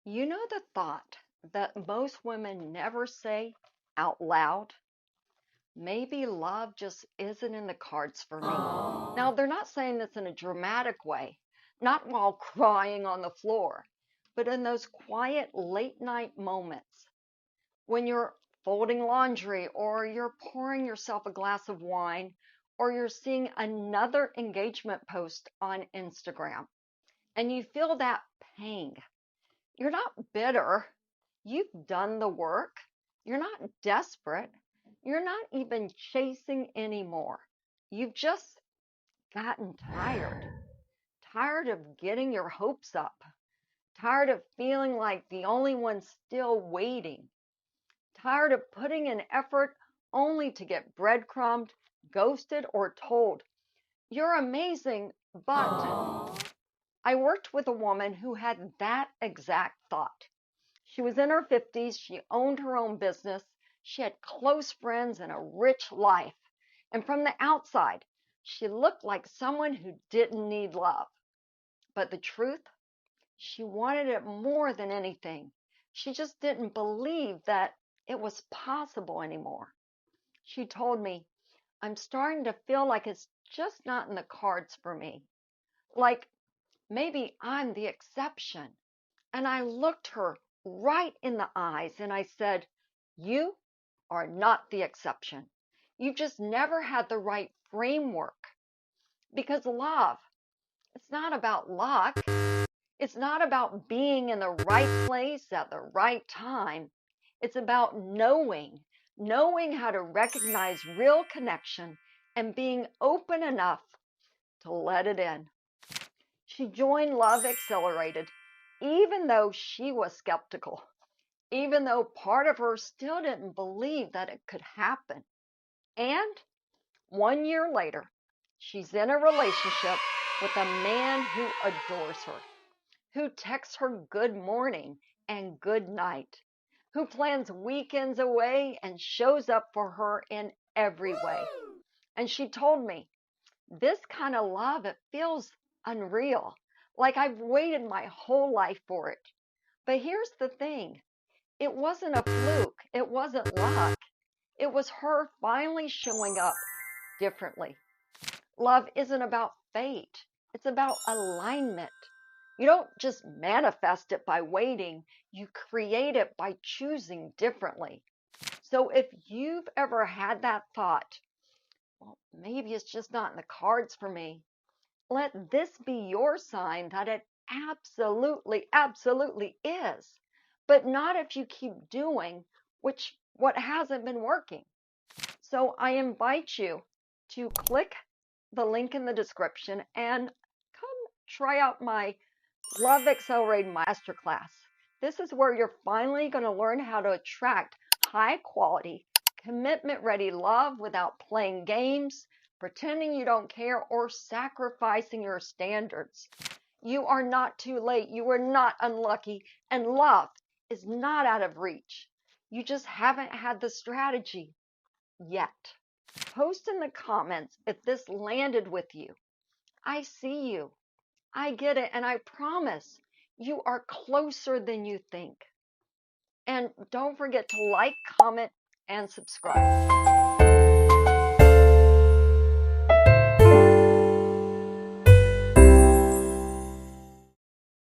You know the thought that most women never say out loud? Maybe love just isn't in the cards for me. Now, they're not saying this in a dramatic way, not while crying on the floor, but in those quiet late night moments when you're folding laundry or you're pouring yourself a glass of wine or you're seeing another engagement post on Instagram and you feel that pang. You're not bitter. You've done the work. You're not desperate. You're not even chasing anymore. You've just gotten tired. Tired of getting your hopes up. Tired of feeling like the only one still waiting. Tired of putting in effort only to get breadcrumbed, ghosted, or told, "You're amazing, but." I worked with a woman who had that exact thought. She was in her 50s. She owned her own business. She had close friends and a rich life. And from the outside, she looked like someone who didn't need love. But the truth, she wanted it more than anything. She just didn't believe that it was possible anymore. She told me, "I'm starting to feel like it's just not in the cards for me. Like maybe I'm the exception." And I looked her right in the eyes and I said, "You are not the exception. You just never had the right framework." Because love, it's not about luck. It's not about being in the right place at the right time. It's about knowing how to recognize real connection and being open enough to let it in. She joined Love Accelerated, even though she was skeptical, even though part of her still didn't believe that it could happen. And 1 year later, she's in a relationship with a man who adores her, who texts her good morning and good night, who plans weekends away and shows up for her in every way. And she told me, "This kind of love, it feels unreal, like I've waited my whole life for it." But here's the thing, it wasn't a fluke, it wasn't luck. It was her finally showing up differently. Love isn't about fate, it's about alignment. You don't just manifest it by waiting, you create it by choosing differently. So if you've ever had that thought, well, maybe it's just not in the cards for me, let this be your sign that it absolutely is. But not if you keep doing what hasn't been working. So I invite you to click the link in the description and come try out my Love Accelerated Masterclass. This is where you're finally going to learn how to attract high quality, commitment ready love without playing games, pretending you don't care, or sacrificing your standards. You are not too late. You are not unlucky. And love is not out of reach. You just haven't had the strategy yet. Post in the comments if this landed with you. I see you. I get it. And I promise you are closer than you think. And don't forget to like, comment, and subscribe.